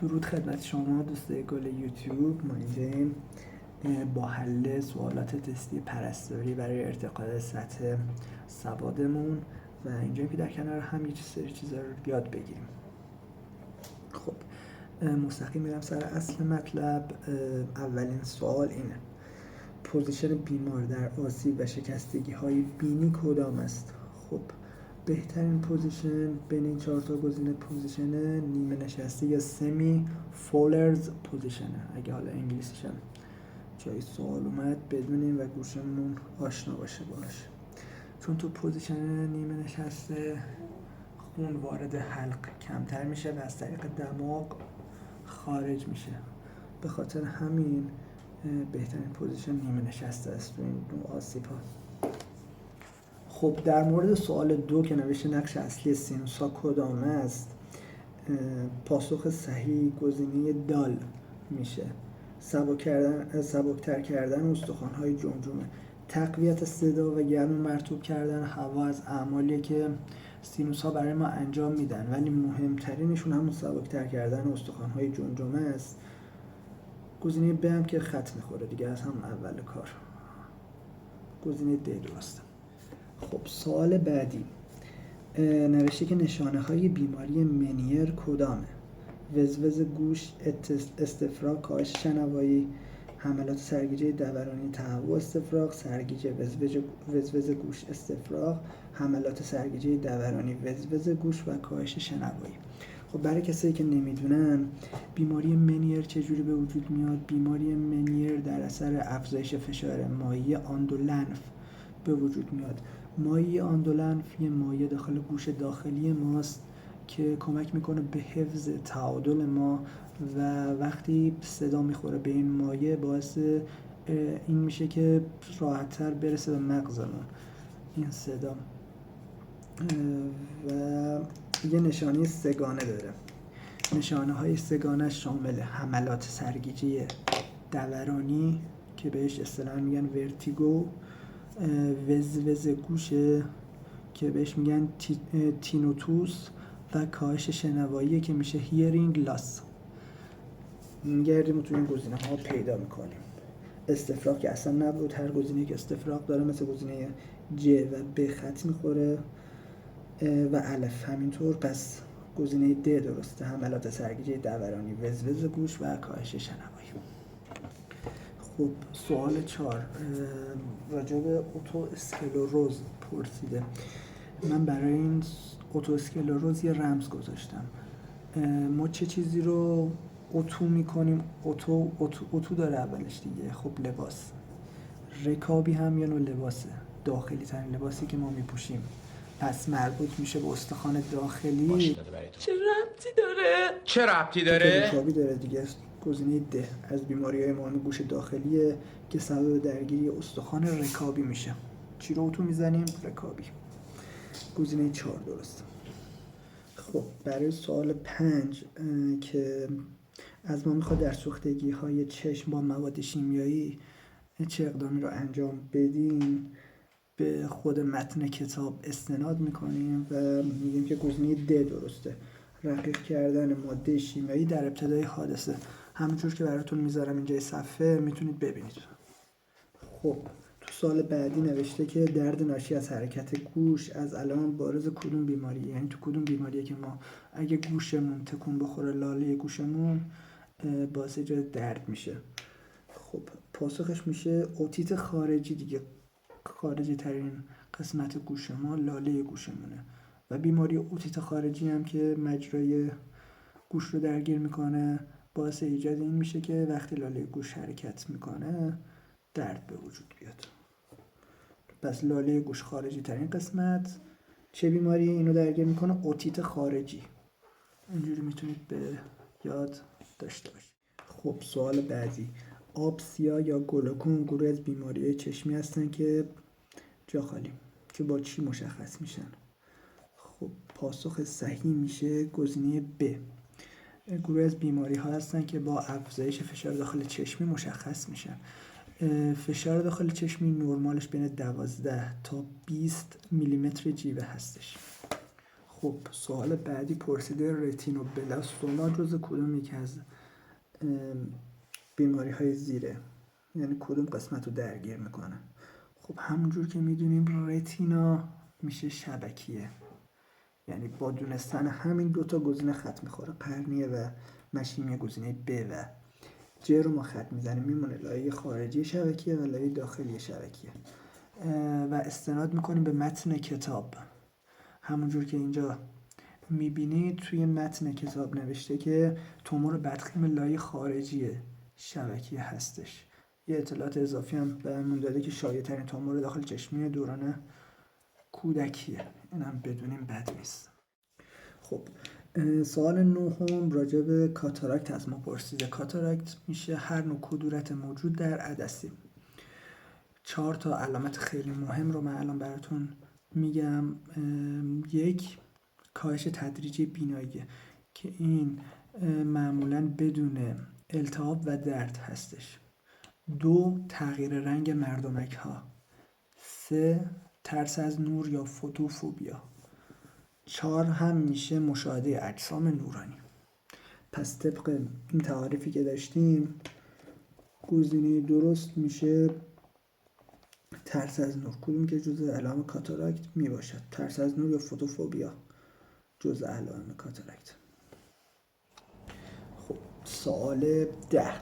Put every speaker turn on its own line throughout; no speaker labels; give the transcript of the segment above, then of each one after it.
درود خدمت شما دوستای گل یوتیوب. ما اینجاییم با حل سوالات تستی پرستاری برای ارتقاء سطح سوادمون و اینجاییم که در کنار هم یه سری چیزا رو یاد بگیریم. خب مستقیم میرم سر اصل مطلب. اولین سوال اینه: پوزیشن بیمار در آسیب و شکستگی های بینی کدام است؟ خب بهترین پوزیشن بین این 4 تا گزینه پوزیشن نیمه نشسته یا سمی فولرز پوزیشنه. اگه حالا انگلیسیش هم جای سوال اومد بدونیم و گوشمون آشنا باشه باش، چون تو پوزیشن نیمه نشسته خون وارد حلق کمتر میشه و از طریق دماغ خارج میشه. به خاطر همین بهترین پوزیشن نیمه نشسته است تو این نوع آسیب ها. خب در مورد سوال 2 که نوشته نقش اصلی سینوس‌ها کدام است، پاسخ صحیح گزینه دال میشه. سبکتر کردن استخوان‌های جمجمه، تقویت صدا و گرم مرطوب کردن هوا از اعمالیه که سینوس‌ها برای ما انجام میدن، ولی مهمترینشون همون سبکتر کردن استخوان‌های جمجمه است. گزینه ب هم که خط میخوره دیگه از هم اول کار. گزینه د درسته. خب سوال بعدی نوشته که نشانه های بیماری منیر کدامه؟ وزوز گوش، استفراغ، کاهش شنوایی، حملات سرگیجه دورانی، تهوع استفراغ، سرگیجه وزوز گوش، استفراغ، حملات سرگیجه دورانی، وزوز گوش و کاهش شنوایی. خب برای کسایی که نمیدونن بیماری منیر چجوری به وجود میاد؟ بیماری منیر در اثر افزایش فشار مایع آندولنف به وجود میاد. مایع آندولنف یه مایع داخل گوش داخلی ماست که کمک میکنه به حفظ تعادل ما و وقتی صدا میخوره به این مایع باعث این میشه که راحت‌تر برسه به مغزمون این صدا. و یه نشانه سه‌گانه داره. نشانه های سه‌گانه شامل حملات سرگیجه دورانی که بهش اصطلاحاً میگن ورتیگو، وزوز گوشه که بهش میگن تینوتوس و کاهش شنوایی که میشه هیرینگ لاس. میگردیم و توی این گزینه ها پیدا میکنیم. استفراغ که اصلا نبود، هر گزینه که استفراغ داره مثل گزینه ج و ب خط میخوره و الف همینطور. پس گزینه د درسته، حملات سرگیجه دورانی، وزوز گوش و کاهش شنوایی. خب سوال 4 راجع به اوتو اسکلروز پرسیده. من برای این اوتو اسکلروز یه رمز گذاشتم. ما چه چیزی رو اوتو میکنیم؟ اوتو داره اولش دیگه. خب لباس، رکابی هم یه نوع لباسه، داخلی ترین لباسی که ما میپوشیم، پس مربوط میشه به استخوان داخلی.
چه ربطی داره؟
رکابی داره دیگه. گزینه د از بیماری‌های مهم گوش داخلیه که سبب درگیری استخوان رکابی میشه. چی رو اوتو میزنیم؟ رکابی. گزینه 4 درست. خب برای سوال 5 که از ما میخواد در سوختگی‌های چشم با مواد شیمیایی چه اقدامی رو انجام بدیم، به خود متن کتاب استناد میکنیم و میگیم که گزینه د درسته. رقیق کردن ماده شیمیایی در ابتدای حادثه، همونجور که براتون میذارم اینجای صفحه میتونید ببینید. خب تو سال بعدی نوشته که درد ناشی از حرکت گوش از علائم بارز کدوم بیماری؟ یعنی تو کدوم بیماریه که ما اگه گوشمون تکون بخوره، لاله گوشمون باعث ایجاد درد میشه؟ خب پاسخش میشه اوتیت خارجی دیگه. خارجی ترین قسمت گوش ما لاله گوشمونه و بیماری اوتیت خارجی هم که مجرای گوش رو درگیر میکنه باعث ایجاد این میشه که وقتی لاله گوش حرکت میکنه درد به وجود بیاد. پس لاله گوش خارجی ترین قسمت. چه بیماری اینو درگیر میکنه؟ اوتیت خارجی. اینجوری میتونید به یاد داشته باشید. خب سوال بعدی: آب سیاه یا گلوکوم گروه از بیماری‌های چشمی هستن که جا خالی که با چی مشخص میشن؟ خب پاسخ صحیح میشه گزینه ب. گروه از بیماری ها هستن که با افزایش فشار داخل چشمی مشخص میشن. فشار داخل چشمی نرمالش بین 12 تا 20 میلیمتر جیوه هستش. خب سوال بعدی پرسیده رتینوبلاستوما جزء کدوم یکی از بیماری های زیره، یعنی کدوم قسمت رو درگیر میکنه. خب همونجور که میدونیم رتینا میشه شبکیه، یعنی با دونستن همین دوتا گزینه خط میخوره، قرنیه و مشیمیه گزینه ب و ج رو ما خط میزنیم، میمونه لایه خارجی شبکیه و لایه داخلی شبکیه و استناد میکنیم به متن کتاب. همونجور که اینجا میبینید توی متن کتاب نوشته که تومور بدخیم لایه خارجی شبکیه هستش. یه اطلاعات اضافی هم بهمون داده که شایع ترین تومور داخل چشمی دوران کودکیه، این هم بدونیم بد نیست. خب سوال نهم راجع به کاتاراکت از ما پرسیده. کاتاراکت میشه هر نوع کدورت موجود در عدسی. 4 تا علامت خیلی مهم رو من الان براتون میگم. 1 کاهش تدریجی بیناییه که این معمولاً بدون التهاب و درد هستش. 2 تغییر رنگ مردمک ها. 3 ترس از نور یا فوتوفوبیا. 4 هم میشه مشاهده اجسام نورانی. پس طبق این تعاریفی که داشتیم گزینه درست میشه ترس از نور، کدوم که جزء علائم کاتاراکت می باشد. ترس از نور یا فوتوفوبیا جزء علائم کاتاراکت. خب سوال 10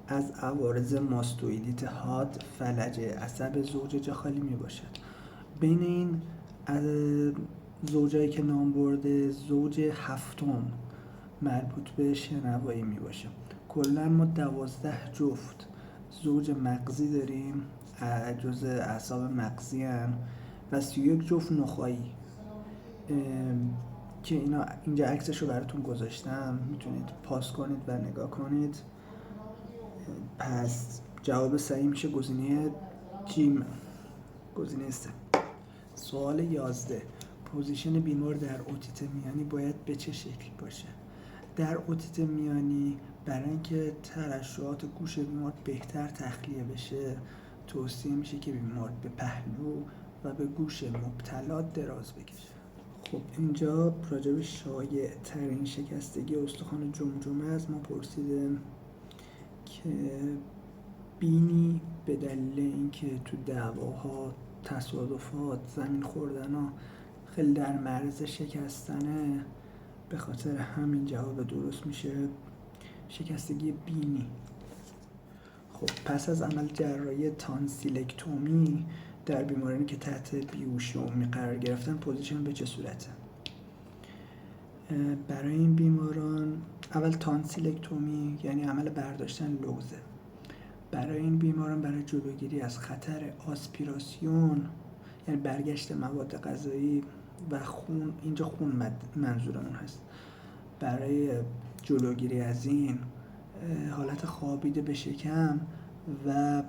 از عوارض ماستوئیدیت حاد فلج عصب زوج جاخالی می باشد. بین این زوجایی که نام برده زوج 7 مربوط به شنوایی می باشه. کلا ما 12 جفت زوج مغزی داریم، جزء اعصاب مغزی هن و 31 جفت نخاعی که اینا اینجا عکسش رو براتون گذاشتم، میتونید پاس کنید و نگاه کنید. پس جواب صحیح میشه گزینه جیم، گزینه 3. سوال 11 پوزیشن بیمار در اوتیت میانی باید به چه شکل باشه؟ در اوتیت میانی برای اینکه ترشحات گوش بیمار بهتر تخلیه بشه توصیه میشه که بیمار به پهلو و به گوش مبتلا دراز بکشه. خب اینجا راجع به شایع ترین شکستگی استخوان جمجمه از ما پرسیده که بینی به دلیل اینکه تو دعواها، تصادفات، زمین خوردنها خیلی در معرض شکستنه، به خاطر همین جواب درست میشه شکستگی بینی. خب پس از عمل جراحی تانسیلکتومی در بیمارانی که تحت بیهوشی عمومی قرار گرفتن پوزیشن به چه صورته؟ برای این بیماران اول تانسیلکتومی یعنی عمل برداشتن لوزه. برای این بیماران برای جلوگیری از خطر آسپیراسیون یعنی برگشت مواد غذایی و خون، اینجا خون منظورمون هست، برای جلوگیری از این حالت خوابیده به شکم و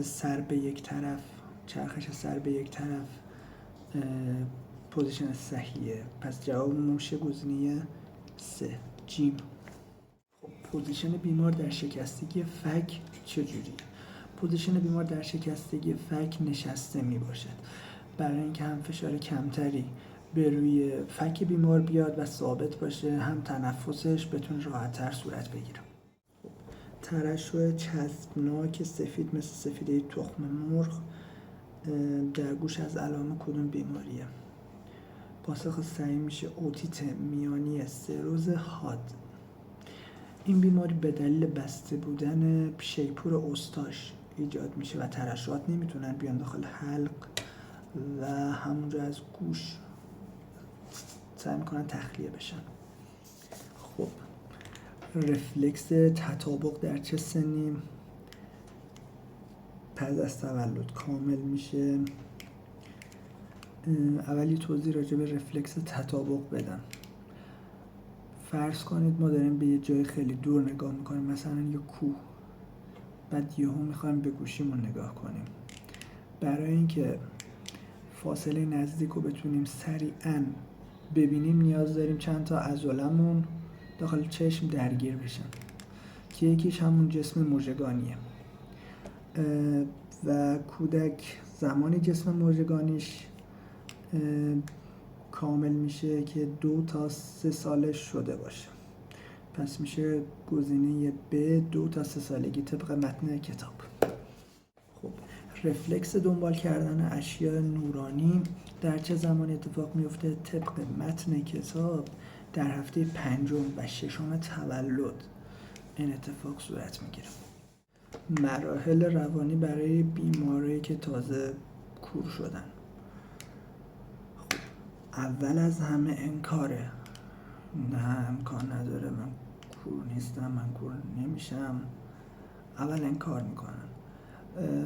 سر به یک طرف، چرخش سر به یک طرف پوزیشن صحیحه. پس جواب موشه گزینه 3 جیم. خب پوزیشن بیمار در شکستگی فک چجوری؟ پوزیشن بیمار در شکستگی فک نشسته می باشد برای اینکه هم فشار کمتری به روی فک بیمار بیاد و ثابت باشه، هم تنفسش بتونه راحت‌تر صورت بگیره. ترشح چسبناک سفید مثل سفیده تخم مرغ در گوش از علائم کدوم بیماریه؟ پاسخ صحیح میشه اوتیت میانی سروز حاد. این بیماری به دلیل بسته بودن شیپور اوستاش ایجاد میشه و ترشحات نمیتونن بیان داخل حلق و همونجا از گوش سعی میکنن تخلیه بشن. خب رفلکس تطابق در چه سنی پس از تولد کامل میشه؟ اولی توضیح راجع به رفلکس تطابق بدم. فرض کنید ما داریم به یه جای خیلی دور نگاه میکنیم، مثلا یه کوه، بعد یهو میخوایم به گوشیمون نگاه کنیم. برای اینکه فاصله نزدیک رو بتونیم سریعاً ببینیم نیاز داریم چند تا عضلمون داخل چشم درگیر بشن که یکیش همون جسم مژگانیه و کودک زمانی جسم مژگانیش کامل میشه که 2 تا 3 سالش شده باشه. پس میشه گزینه ب 2 تا 3 سالگی طبق متن کتاب. خب رفلکس دنبال کردن اشیاء نورانی در چه زمانی اتفاق میفته؟ طبق متن کتاب در هفته 5 و 6 تولد این اتفاق صورت میگیره. مراحل روانی برای بیماری که تازه کور شدن. خب اول از همه انکاره، نه امکان نداره، من کور نیستم، من کور نمیشم. اول انکار میکنن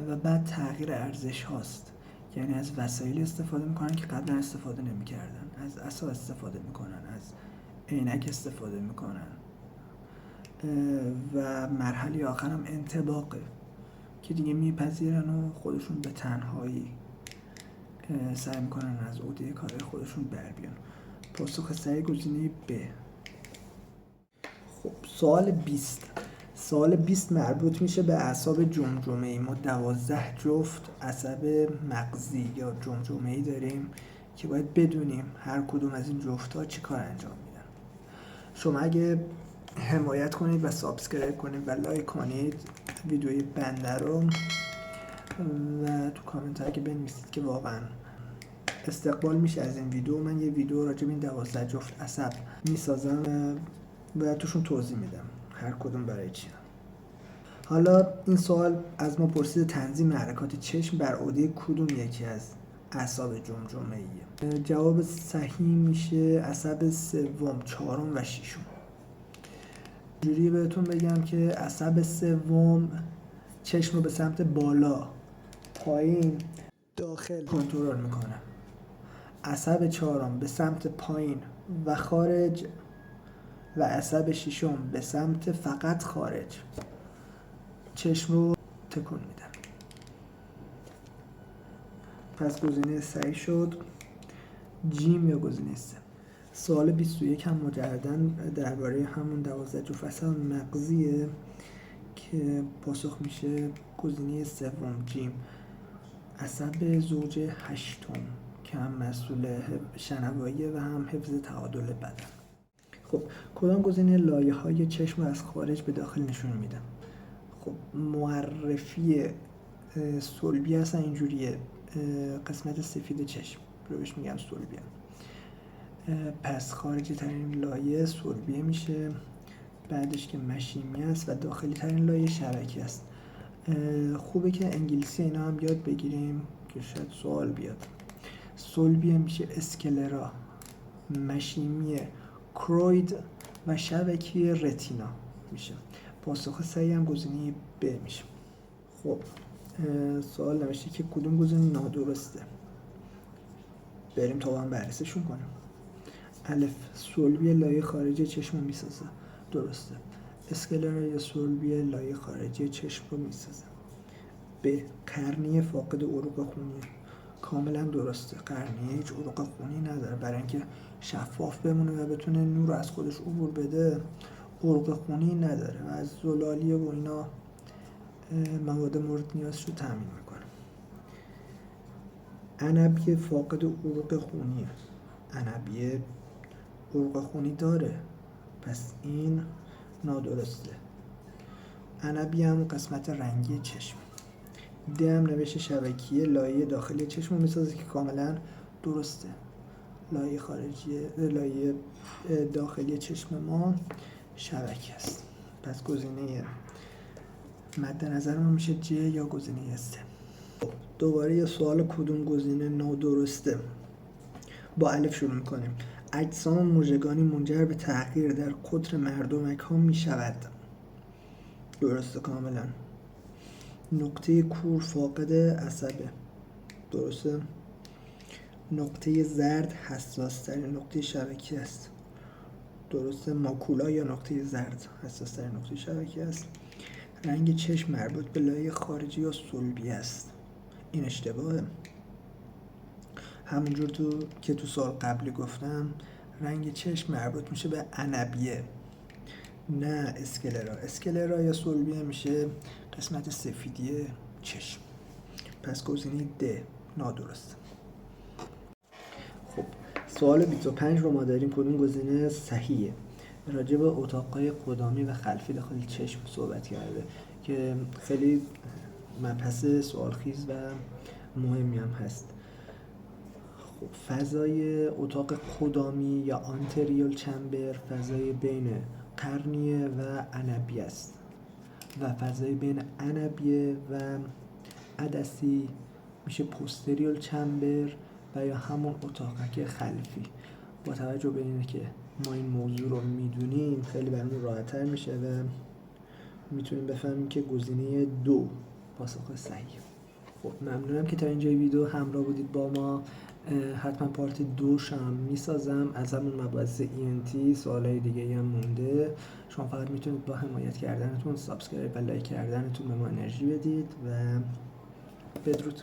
و بعد تغییر ارزش هاست، یعنی از وسایل استفاده میکنن که قبلا استفاده نمیکردن، از عصا استفاده میکنن، از عینک استفاده میکنن و مرحله آخر هم انطباقه که دیگه میپذیرن و خودشون به تنهایی سعی میکنن از عهده کار خودشون بر بیان. پاسخ صحیح گزینه ب. خب سوال 20 مربوط میشه به اعصاب جمجمه‌ای. ما 12 جفت عصب مغزی یا جمجمه‌ای داریم که باید بدونیم هر کدوم از این جفت‌ها چی کار انجام میدن. شما اگه حمایت کنید و سابسکرایب کنید و لایک کنید ویدیوی بنده رو و تو کامنت ها که بنویسید که واقعا استقبال میشه از این ویدیو، من یه ویدیو راجع به این 12 جفت عصب میسازم و توشون توضیح میدم هر کدوم برای چی. حالا این سوال از ما پرسید تنظیم حرکات چشم بر عهده کدوم یکی از اعصاب جمجمه‌ایه؟ جواب صحیح میشه عصب سوم، چهارم و ششم. جوری بهتون بگم که عصب سوم چشم رو به سمت بالا، پایین، داخل کنترل میکنه. عصب چهارم به سمت پایین و خارج و عصب ششم به سمت فقط خارج چشم رو تکون میدن. پس گزینه صحیح شد جیم یا گزینه سه. سوال 21 هم مجدداً درباره همون 12 جفت عصب مغزیه که پاسخ میشه گزینه سوم جیم، عصب زوج هشتم که هم مسئول شنواییه و هم حفظ تعادل بدن. خب کدام گزینه لایه‌های چشم رو از خارج به داخل نشون میده؟ خب معرفی صلبی هستن اینجوریه، قسمت سفید چشم رو بهش میگن صلبیه. پس خارجی ترین لایه صلبیه میشه، بعدش که مشیمی است و داخلی ترین لایه شبکی است. خوبه که انگلیسی اینا هم یاد بگیریم که شاید سوال بیاد. صلبیه میشه اسکلرا، مشیمی کروید و شبکی رتینا میشه. پاسخ صحیح هم گزینه ب میشه. خب سوال نوشته که کدوم گزینه نادرسته، بریم تا هم بررسیشون کنیم. الف صلبی لایه خارجی چشم رو میسازه، درسته. اسکلرا یا صلبی لایه خارجی چشم رو میسازه. ب قرنیه فاقد عروق خونی، کاملا درسته. قرنیه هیچ عروق خونی نداره، برای اینکه شفاف بمونه و بتونه نور رو از خودش عبور بده عروق خونی نداره و از زلالیه و اینا مواد مورد نیازش رو تامین میکنه. عنبیه فاقد عروق خونیه، عنبیه عروق خونی داره، پس این نادرسته. عنبیه هم قسمت رنگی چشم. د هم نوشته شبکیه لایه داخلی چشم رو میسازه که کاملا درسته. لایه خارجی لایه داخلی چشم ما شبکه است. پس گزینه مد نظر ما میشه ج یا گزینه سه. دوباره یه سوال کدوم گزینه نادرسته. با الف شروع میکنیم. اجسام مژگانی منجر به تغییر در قطر مردمک ها میشود، درسته کاملا. نقطه کور فاقد عصبه، درسته. نقطه زرد حساس ترین نقطه شبکی است، درسته. ماکولا یا نقطه زرد حساس ترین نقطه شبکی است. رنگ چشم مربوط به لایه خارجی یا صلبی است، این اشتباهه. همونجور که تو سال قبلی گفتم رنگ چشم مربوط میشه به عنبیه نه اسکلرا. اسکلرا یا صلبیه میشه قسمت سفیدی چشم. پس گزینه د نادرست. خب سوال 25 رو ما داریم کدوم گزینه صحیحه. راجع به اتاق‌های قدامی و خلفی داخل چشم صحبت کرده که خیلی مبحث سوالخیز و مهمی هم هست. خب فضای اتاق قدامی یا آنتریال چمبر فضای بین قرنیه و عنبی است و فضای بین عنبیه و عدسی میشه پوستریال چمبر و یا همون اتاقک خلفی. با توجه به اینه که ما این موضوع رو میدونیم خیلی برامون راحت‌تر میشه و میتونیم بفهمیم که گزینه 2 پاسخ صحیح. خب ممنونم که تا اینجای ویدیو همراه بودید با ما. حتما پارت 2 هم میسازم از همون مباحث ENT. سوالای دیگه هم مونده. شما فقط میتونید با حمایت کردنتون، سابسکرایب و لایک کردنتون به ما انرژی بدید و بدرود.